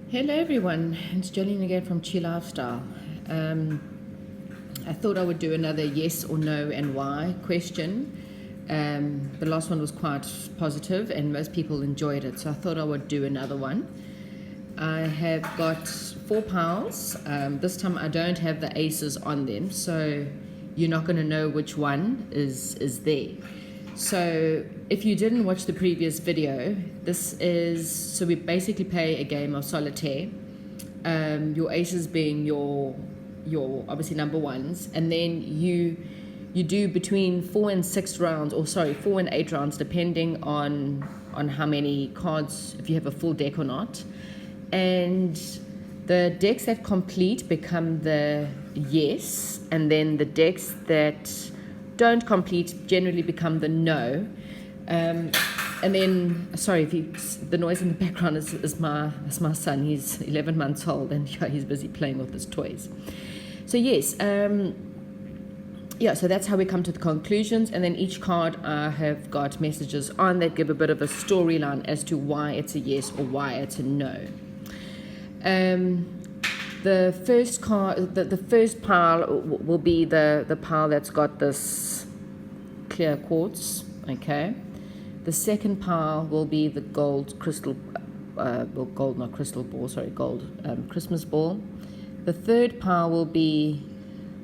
Hello everyone, it's Jolene again from Chi Lifestyle. I thought I would do another yes or no and why question. The last one was quite positive and most people enjoyed it, so I thought I would do another one. I have got 4 piles. This time I don't have the aces on them, so you're not going to know which one is there. So if you didn't watch the previous video, so we basically play a game of solitaire. Your aces being your obviously number ones, and then you do between 4 and 6 rounds, or sorry, 4 and 8 rounds, depending on how many cards, if you have a full deck or not. And the decks that complete become the yes, and then the decks that don't complete generally become the no. And then, sorry if the noise in the background is my son. He's 11 months old and he's busy playing with his toys. So yes, so that's how we come to the conclusions. And then each card I have got messages on that give a bit of a storyline as to why it's a yes or why it's a no. The first card, the first pile will be the pile that's got this clear quartz, okay? The second pile will be the gold crystal, gold Christmas ball. The third pile will be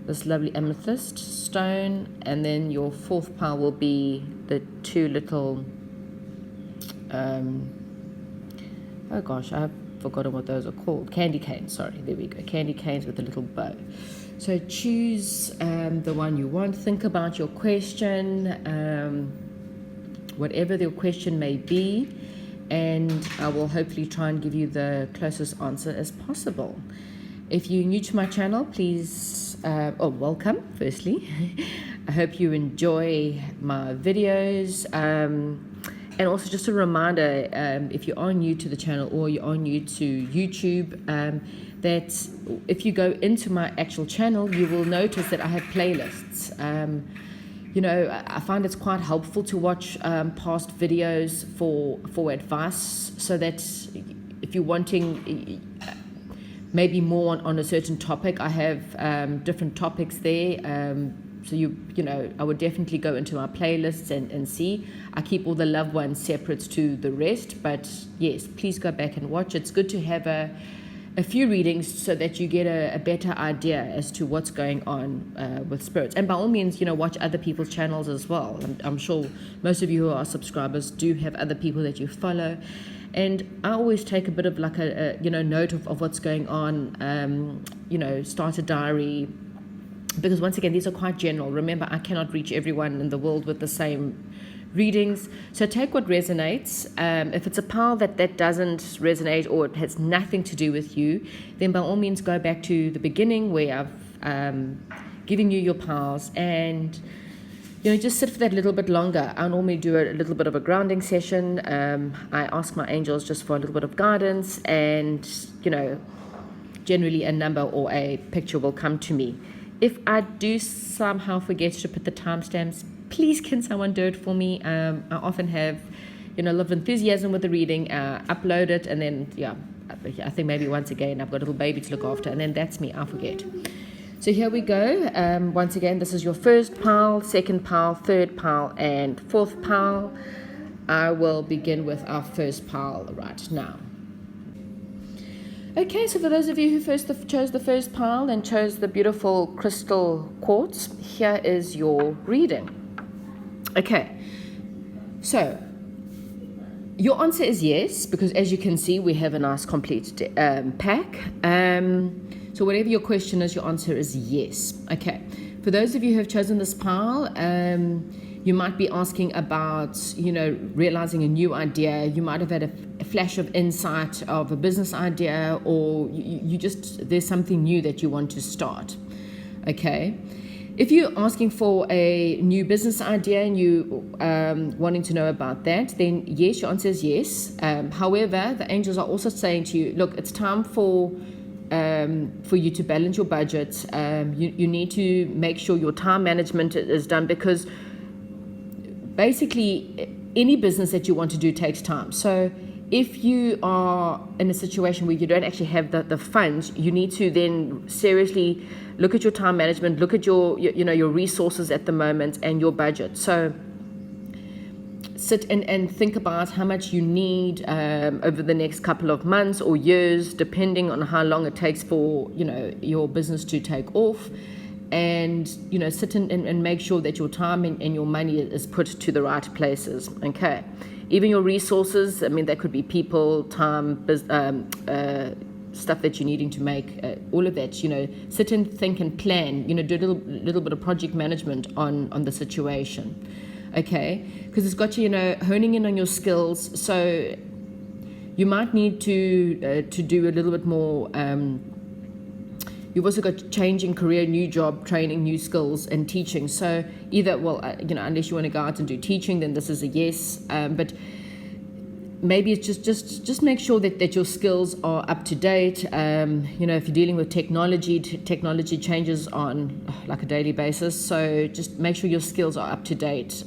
this lovely amethyst stone, and then your fourth pile will be the two little, oh gosh, I've forgotten what those are called. Candy canes, sorry, there we go. Candy canes with a little bow. So choose the one you want. Think about your question, whatever your question may be, and I will hopefully try and give you the closest answer as possible. If you're new to my channel, please, welcome, firstly. I hope you enjoy my videos. And also just a reminder, if you are new to the channel or you are new to YouTube, that if you go into my actual channel, you will notice that I have playlists. I find it's quite helpful to watch past videos for advice, so that if you're wanting maybe more on a certain topic, I have different topics there. So I would definitely go into my playlists and see. I keep all the loved ones separate to the rest, but yes, please go back and watch. It's good to have a few readings so that you get a better idea as to what's going on with spirits. And by all means, watch other people's channels as well. I'm sure most of you who are subscribers do have other people that you follow. And I always take a bit of like a note of what's going on, start a diary, because once again, these are quite general. Remember, I cannot reach everyone in the world with the same readings. So take what resonates. If it's a pile that doesn't resonate or it has nothing to do with you, then by all means go back to the beginning where I've given you your piles, and just sit for that little bit longer. I normally do a little bit of a grounding session. I ask my angels just for a little bit of guidance, and generally a number or a picture will come to me. If I do somehow forget to put the timestamps, please can someone do it for me? I often have, a lot of enthusiasm with the reading, upload it, and then, I think maybe once again, I've got a little baby to look after, and then that's me, I'll forget. So here we go. Once again, this is your first pile, second pile, third pile, and fourth pile. I will begin with our first pile right now. Okay, so for those of you who chose the first pile and chose the beautiful crystal quartz, here is your reading. Okay, so your answer is yes, because as you can see, we have a nice complete pack. So whatever your question is, your answer is yes. Okay, for those of you who have chosen this pile, you might be asking about, realizing a new idea. You might have had a flash of insight of a business idea, or there's something new that you want to start. Okay. If you're asking for a new business idea and you wanting to know about that, then yes, your answer is yes. However, the angels are also saying to you, look, it's time for you to balance your budget. You need to make sure your time management is done, because basically any business that you want to do takes time. So if you are in a situation where you don't actually have the funds, you need to then seriously look at your time management, look at your resources at the moment and your budget. So sit and think about how much you need over the next couple of months or years, depending on how long it takes for your business to take off. And sit and make sure that your time and your money is put to the right places. Okay, even your resources. I mean, that could be people, time, stuff that you're needing to make. All of that. Sit and think and plan. Do a little bit of project management on the situation. Okay, because it's got you honing in on your skills. So you might need to do a little bit more. You've also got changing career, new job, training, new skills, and teaching. So either, unless you want to go out and do teaching, then this is a yes. But maybe it's just make sure that your skills are up to date. If you're dealing with technology, technology changes on like a daily basis. So just make sure your skills are up to date.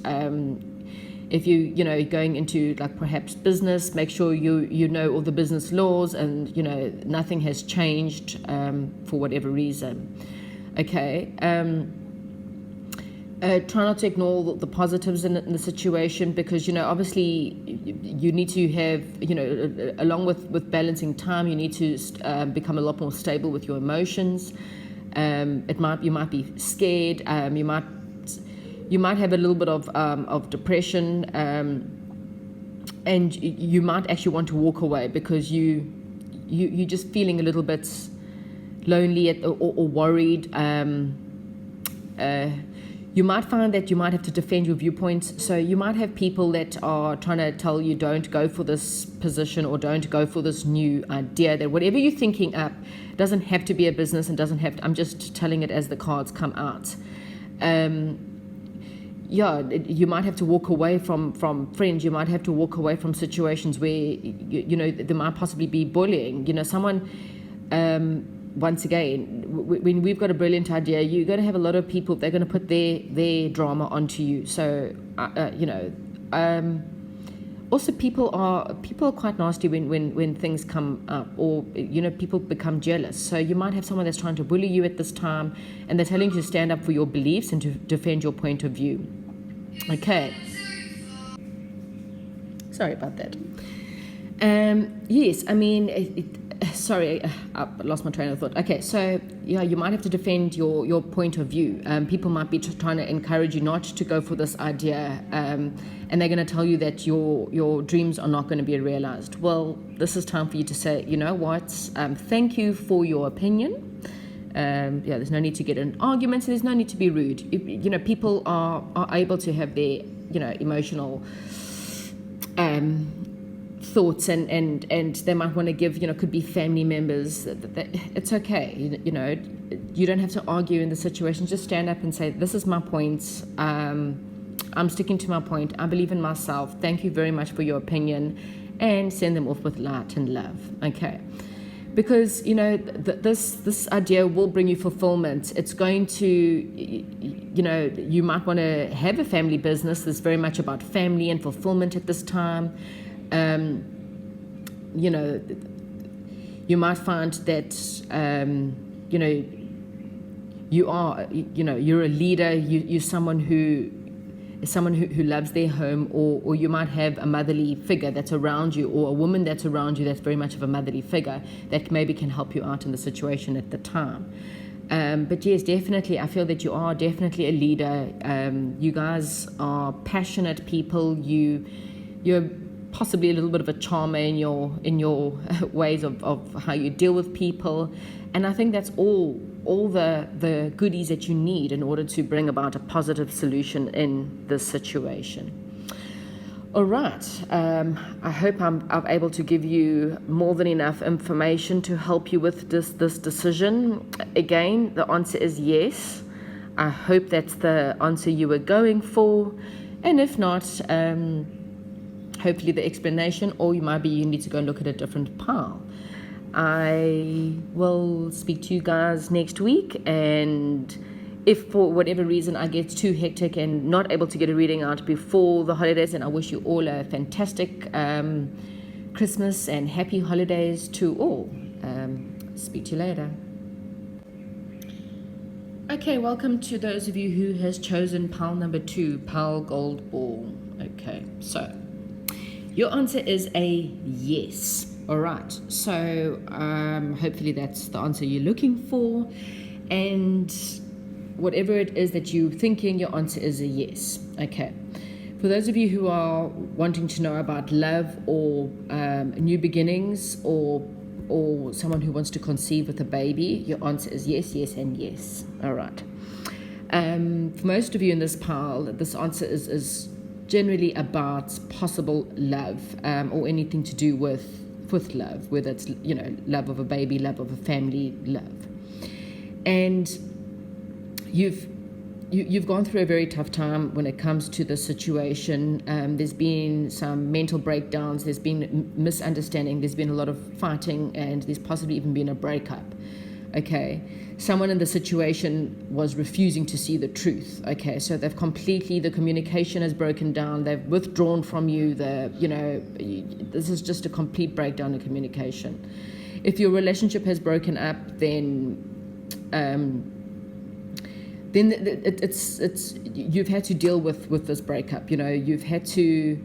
If you're going into like perhaps business, make sure you know all the business laws and nothing has changed for whatever reason. Okay. Try not to ignore the positives in the situation, because obviously you need to have along with balancing time, you need to become a lot more stable with your emotions. You might be scared. You might have a little bit of depression, and you might actually want to walk away because you're just feeling a little bit lonely or worried. You might find that you might have to defend your viewpoints. So you might have people that are trying to tell you don't go for this position or don't go for this new idea. That whatever you're thinking up doesn't have to be a business and doesn't have to, I'm just telling it as the cards come out. You might have to walk away from friends. You might have to walk away from situations where there might possibly be bullying. Someone. Once again, when we've got a brilliant idea, you're going to have a lot of people. They're going to put their drama onto you. So also people are quite nasty when things come up, or people become jealous. So you might have someone that's trying to bully you at this time, and they're telling you to stand up for your beliefs and to defend your point of view. Okay. Sorry about that. Yes, I mean, sorry, I lost my train of thought. Okay, so you might have to defend your point of view. People might be trying to encourage you not to go for this idea, and they're going to tell you that your dreams are not going to be realized. Well, this is time for you to say, you know what, thank you for your opinion. There's no need to get in arguments, and there's no need to be rude. People are able to have their emotional thoughts, and they might want to give, could be family members. It's okay. You don't have to argue in the situation. Just stand up and say, this is my point. I'm sticking to my point. I believe in myself. Thank you very much for your opinion, and send them off with light and love. Okay. Because this idea will bring you fulfillment. It's going to, you might want to have a family business that's very much about family and fulfillment at this time. You might find that you are, you're a leader. You're someone who loves their home, or you might have a motherly figure that's around you, or a woman that's around you that's very much of a motherly figure that maybe can help you out in the situation at the time. But yes, definitely, I feel that you are definitely a leader. You guys are passionate people. You're possibly a little bit of a charmer in your ways of how you deal with people, and I think that's all the goodies that you need in order to bring about a positive solution in this situation. All right, I hope I'm able to give you more than enough information to help you with this decision. Again, the answer is yes. I hope that's the answer you were going for, and if not, hopefully the explanation, or you need to go and look at a different pile. I will speak to you guys next week, and if for whatever reason I get too hectic and not able to get a reading out before the holidays, then I wish you all a fantastic Christmas and happy holidays to all. Speak to you later. Okay, welcome to those of you who has chosen pile number 2, pile gold ball. Okay, so your answer is a yes. All right, so hopefully that's the answer you're looking for, and whatever it is that you're thinking, your answer is a yes. Okay. For those of you who are wanting to know about love or new beginnings, or someone who wants to conceive with a baby, your answer is yes, yes, and yes. All right. For most of you in this pile, this answer is generally about possible love, or anything to do with love, whether it's, love of a baby, love of a family, love. And you've gone through a very tough time when it comes to this situation. There's been some mental breakdowns, there's been misunderstanding, there's been a lot of fighting, and there's possibly even been a breakup. Okay, someone in the situation was refusing to see the truth. Okay, so the communication has broken down, they've withdrawn from you, this is just a complete breakdown in communication. If your relationship has broken up, then it's you've had to deal with this breakup. You've had to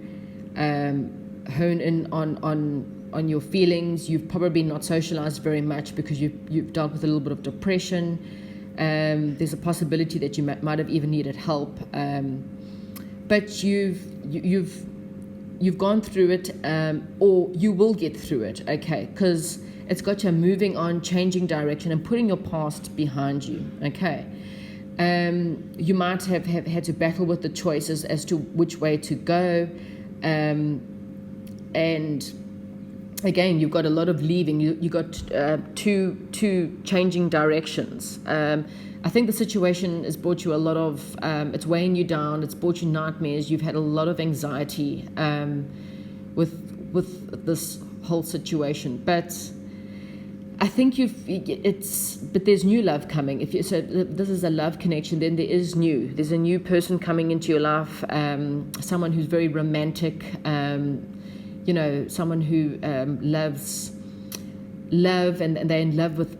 hone in on your feelings. You've probably not socialized very much because you've dealt with a little bit of depression. There's a possibility that you might have even needed help, but you've gone through it, or you will get through it. Okay, because it's got you moving on, changing direction, and putting your past behind you. Okay. You might have had to battle with the choices as to which way to go, and again, you've got a lot of leaving. You got two changing directions. I think the situation has brought you a lot of, it's weighing you down, it's brought you nightmares, you've had a lot of anxiety with this whole situation, but I think but there's new love coming. So this is a love connection, then there's a new person coming into your life, someone who's very romantic, someone who loves love, and they're in love with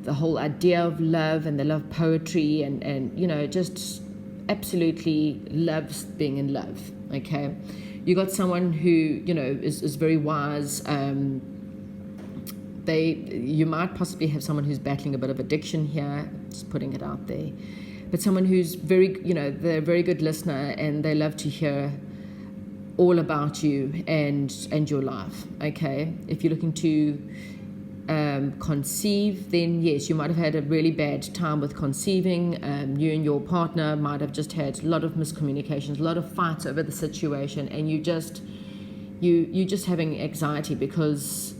the whole idea of love, and they love poetry, and just absolutely loves being in love. Okay, you got someone who is very wise. You might possibly have someone who's battling a bit of addiction here, just putting it out there, but someone who's they're a very good listener, and they love to hear all about you and your life. Okay, if you're looking to conceive, then yes, you might have had a really bad time with conceiving. You and your partner might have just had a lot of miscommunications, a lot of fights over the situation, and you're just having anxiety because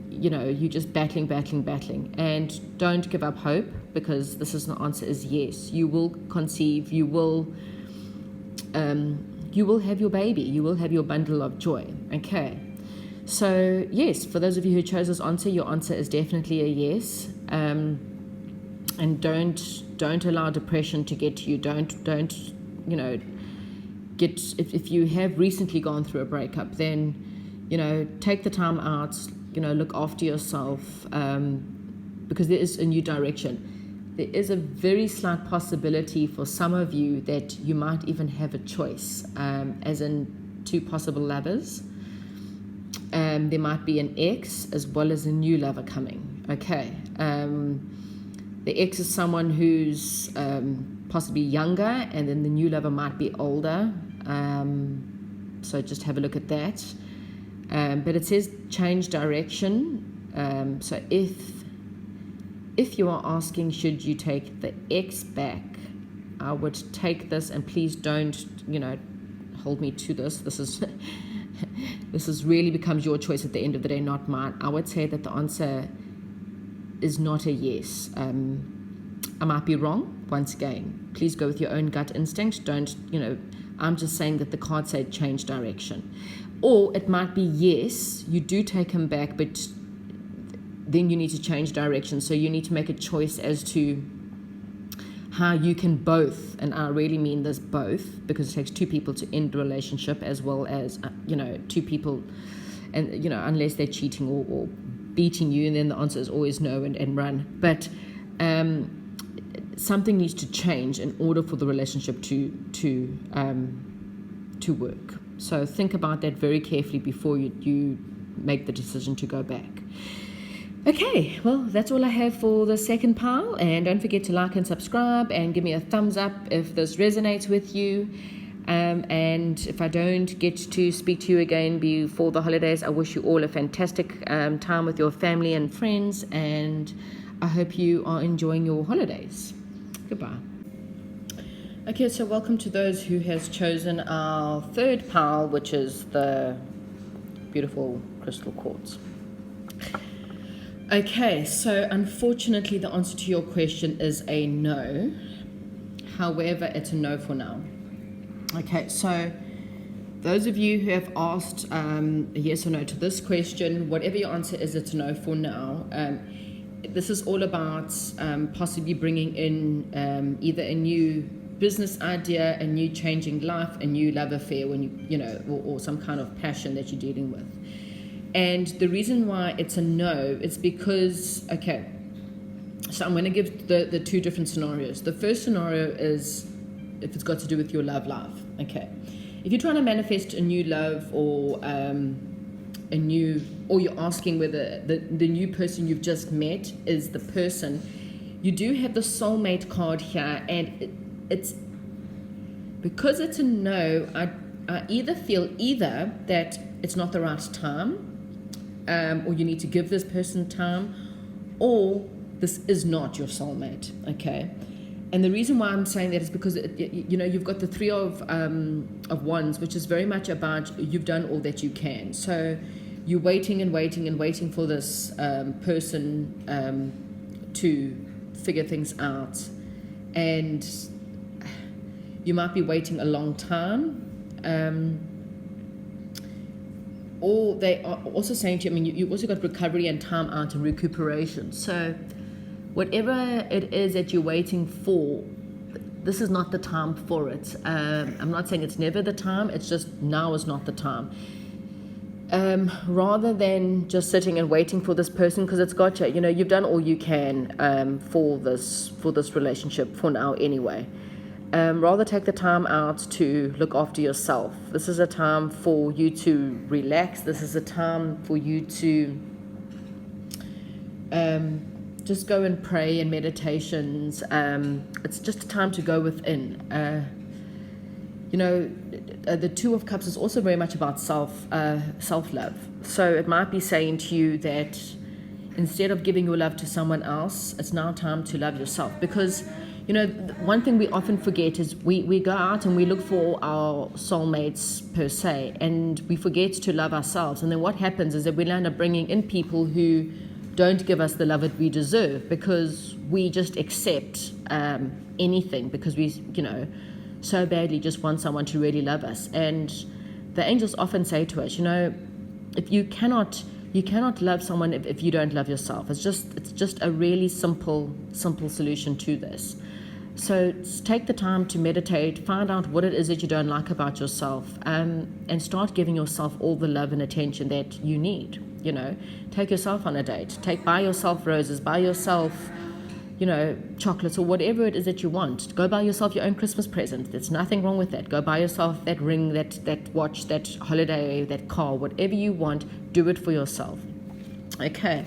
you're just battling, and don't give up hope, because the answer is yes. You will conceive, you will have your baby, you will have your bundle of joy. Okay, so yes, for those of you who chose this answer, your answer is definitely a yes. And don't allow depression to get to you. Don't if you have recently gone through a breakup, then take the time out. Look after yourself, because there is a new direction. There is a very slight possibility for some of you that you might even have a choice, as in two possible lovers. There might be an ex as well as a new lover coming. Okay, the ex is someone who's possibly younger, and then the new lover might be older. So just have a look at that. But it says change direction. So if you are asking, should you take the ex back, I would take this, and please don't, hold me to this. This is really becomes your choice at the end of the day, not mine. I would say that the answer is not a yes. I might be wrong. Once again, please go with your own gut instinct. Don't, I'm just saying that the cards say change direction. Or it might be yes, you do take him back, but then you need to change direction. So you need to make a choice as to how you can both, and I really mean this both, because it takes two people to end a relationship, as well as, two people and unless they're cheating or beating you, and then the answer is always no and run. But something needs to change in order for the relationship to work. So think about that very carefully before you make the decision to go back. Okay, well, that's all I have for the second pile, and don't forget to like and subscribe and give me a thumbs up if this resonates with you. And if I don't get to speak to you again before the holidays, I wish you all a fantastic time with your family and friends, and I hope you are enjoying your holidays. Goodbye. Okay, so welcome to those who has chosen our third pile, which is the beautiful crystal quartz. Okay, so unfortunately the answer to your question is a no. However, it's a no for now. Okay, so those of you who have asked a yes or no to this question, whatever your answer is, it's a no for now. This is all about possibly bringing in either a new business idea, a new changing life, a new love affair, when or some kind of passion that you're dealing with. And the reason why it's a no is because, okay, so I'm going to give the two different scenarios. The first scenario is if it's got to do with your love life. Okay, if you're trying to manifest a new love or you're asking whether the new person you've just met is the person, you do have the soulmate card here, and it's because it's a no. I either feel that it's not the right time, or you need to give this person time, or this is not your soulmate. Okay, and the reason why I'm saying that is because you've got the Three of Wands, which is very much about you've done all that you can. So you're waiting and waiting and waiting for this person to figure things out, and you might be waiting a long time. Or they are also saying to you, you've also got recovery and time out and recuperation. So whatever it is that you're waiting for, this is not the time for it. I'm not saying it's never the time, it's just now is not the time. Rather than just sitting and waiting for this person, because it's gotcha, you've done all you can for this relationship for now anyway. Rather take the time out to look after yourself. This is a time for you to relax. This is a time for you to just go and pray and meditations. It's just a time to go within. The Two of Cups is also very much about self-love. So it might be saying to you that instead of giving your love to someone else, it's now time to love yourself. Because one thing we often forget is we go out and we look for our soulmates per se, and we forget to love ourselves. And then what happens is that we end up bringing in people who don't give us the love that we deserve, because we just accept anything, because we, so badly just want someone to really love us. And the angels often say to us, if you cannot love someone if you don't love yourself. It's just a really simple solution to this. So take the time to meditate, find out what it is that you don't like about yourself, and start giving yourself all the love and attention that you need. Take yourself on a date, buy yourself roses, buy yourself, chocolates or whatever it is that you want. Go buy yourself your own Christmas present. There's nothing wrong with that. Go buy yourself that ring, that watch, that holiday, that car, whatever you want, do it for yourself. Okay.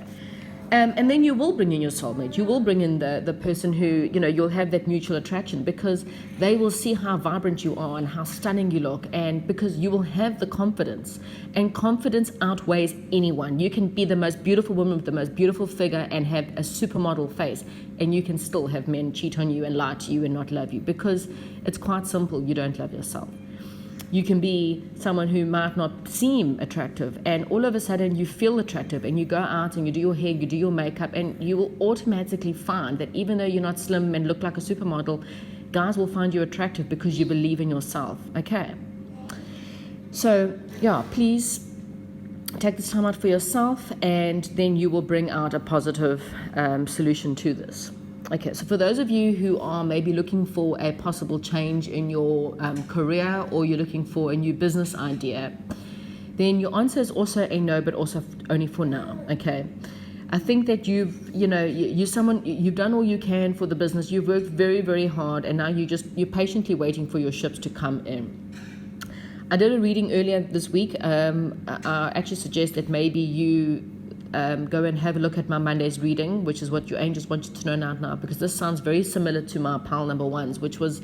And then you will bring in your soulmate. You will bring in the person who, you'll have that mutual attraction, because they will see how vibrant you are and how stunning you look, and because you will have the confidence, and confidence outweighs anyone. You can be the most beautiful woman with the most beautiful figure and have a supermodel face, and you can still have men cheat on you and lie to you and not love you, because it's quite simple. You don't love yourself. You can be someone who might not seem attractive, and all of a sudden you feel attractive, and you go out and you do your hair, you do your makeup, and you will automatically find that even though you're not slim and look like a supermodel, guys will find you attractive because you believe in yourself. Okay. So, please take this time out for yourself, and then you will bring out a positive solution to this. Okay, so for those of you who are maybe looking for a possible change in your career, or you're looking for a new business idea, then your answer is also a no, but also only for now, okay? I think that you've done all you can for the business. You've worked very, very hard, and now you're patiently waiting for your ships to come in. I did a reading earlier this week. I actually suggest that maybe you go and have a look at my Monday's reading, which is what your angels want you to know now, because this sounds very similar to my pile number ones, which was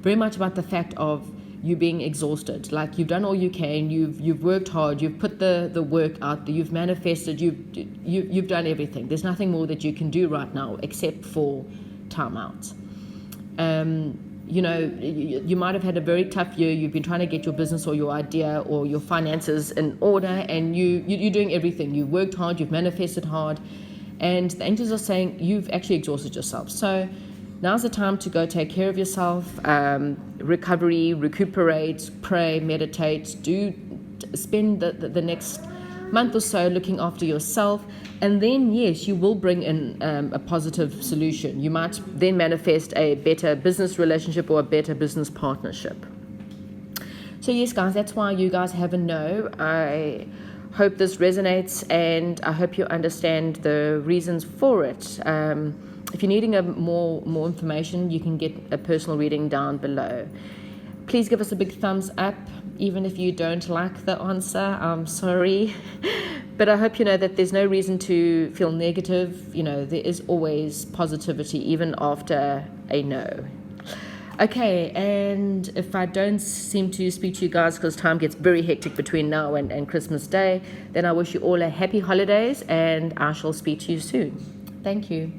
very much about the fact of you being exhausted. Like, you've done all you can, you've worked hard, you've put the work out there, you've manifested, you've done everything. There's nothing more that you can do right now except for time out. You might have had a very tough year. You've been trying to get your business or your idea or your finances in order, and you're doing everything. You've worked hard, you've manifested hard, and the angels are saying you've actually exhausted yourself. So now's the time to go take care of yourself, recuperate, pray, meditate, spend the next month or so looking after yourself, and then yes, you will bring in a positive solution. You might then manifest a better business relationship or a better business partnership. So yes, guys, that's why you guys have a no. I hope this resonates, and I hope you understand the reasons for it. If you're needing more information, you can get a personal reading down below. Please give us a big thumbs up, even if you don't like the answer. I'm sorry. But I hope you know that there's no reason to feel negative. There is always positivity, even after a no. Okay, and if I don't seem to speak to you guys because time gets very hectic between now and Christmas Day, then I wish you all a happy holidays, and I shall speak to you soon. Thank you.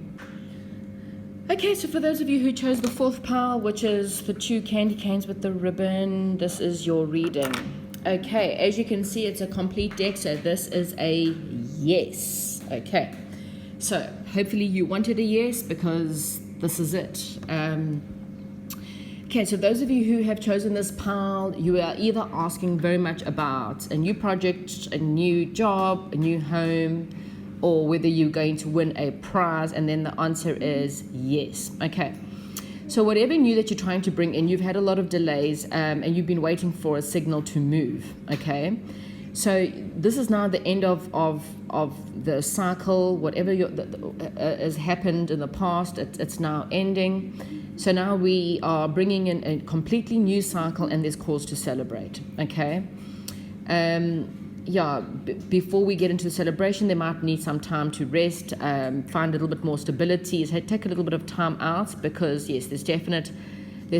Okay, so for those of you who chose the fourth pile, which is the 2 candy canes with the ribbon, this is your reading. Okay, as you can see, it's a complete deck, so this is a yes. Okay, so hopefully you wanted a yes, because this is it. Okay, so those of you who have chosen this pile, you are either asking very much about a new project, a new job, a new home, or whether you're going to win a prize, and then the answer is yes. Okay, so whatever new that you're trying to bring in, you've had a lot of delays, and you've been waiting for a signal to move. Okay, so this is now the end of the cycle. Whatever has happened in the past, it's now ending. So now we are bringing in a completely new cycle, and there's cause to celebrate. Okay. Before we get into the celebration, they might need some time to rest, find a little bit more stability, take a little bit of time out, because yes, there's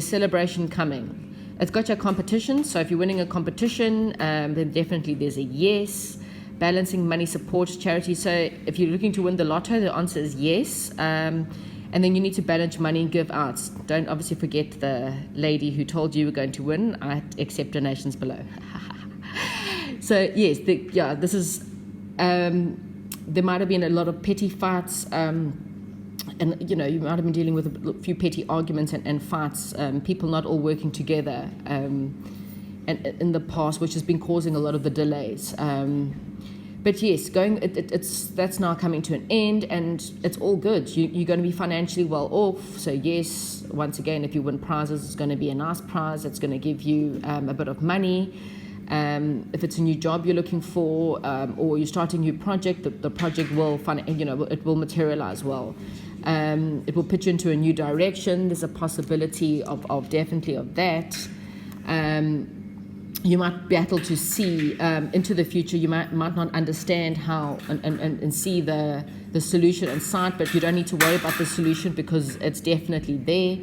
celebration coming. It's got your competition, so if you're winning a competition, then definitely there's a yes. Balancing money, support, charity. So if you're looking to win the lotto, the answer is yes. And then you need to balance money and give out. Don't obviously forget the lady who told you were going to win. I accept donations below. So yes, this is. There might have been a lot of petty fights, and you might have been dealing with a few petty arguments and fights. People not all working together, and in the past, which has been causing a lot of the delays. But yes, that's now coming to an end, and it's all good. You're going to be financially well off. So yes, once again, if you win prizes, it's going to be a nice prize. It's going to give you a bit of money. If it's a new job you're looking for, or you're starting a new project, the project will it will materialize well. It will put you into a new direction. There's a possibility of definitely of that. You might battle to see into the future. You might not understand how and see the solution in sight, but you don't need to worry about the solution, because it's definitely there.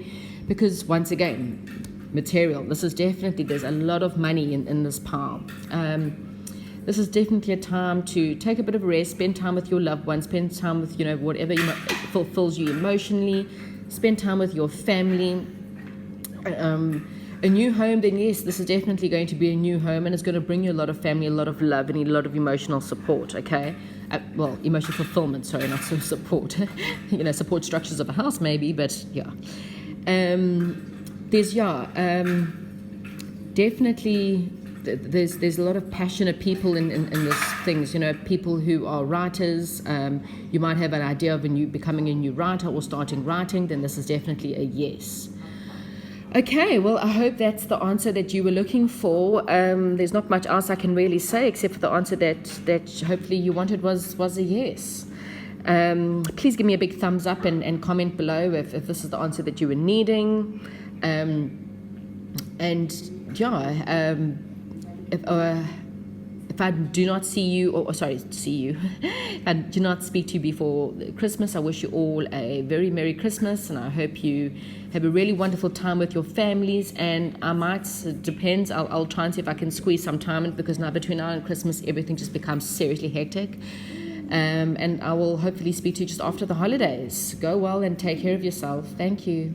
Because once again, material. There's a lot of money in this pile. This is definitely a time to take a bit of a rest, spend time with your loved ones, spend time with whatever fulfills you emotionally, spend time with your family. A new home, then yes, this is definitely going to be a new home, and it's going to bring you a lot of family, a lot of love, and a lot of emotional support. Okay, emotional fulfillment. Sorry, not so support. Support structures of a house maybe, but yeah. Definitely there's a lot of passionate people in this things. People who are writers. You might have an idea of becoming a new writer or starting writing. Then this is definitely a yes. Okay, well, I hope that's the answer that you were looking for. There's not much else I can really say except for the answer that hopefully you wanted was a yes. Please give me a big thumbs up and comment below if this is the answer that you were needing. And yeah, if I do not see you, or sorry, see you, I do not speak to you before Christmas, I wish you all a very Merry Christmas, and I hope you have a really wonderful time with your families. And I might, it depends, I'll try and see if I can squeeze some time in, because now between now and Christmas, everything just becomes seriously hectic. And I will hopefully speak to you just after the holidays. Go well and take care of yourself. Thank you.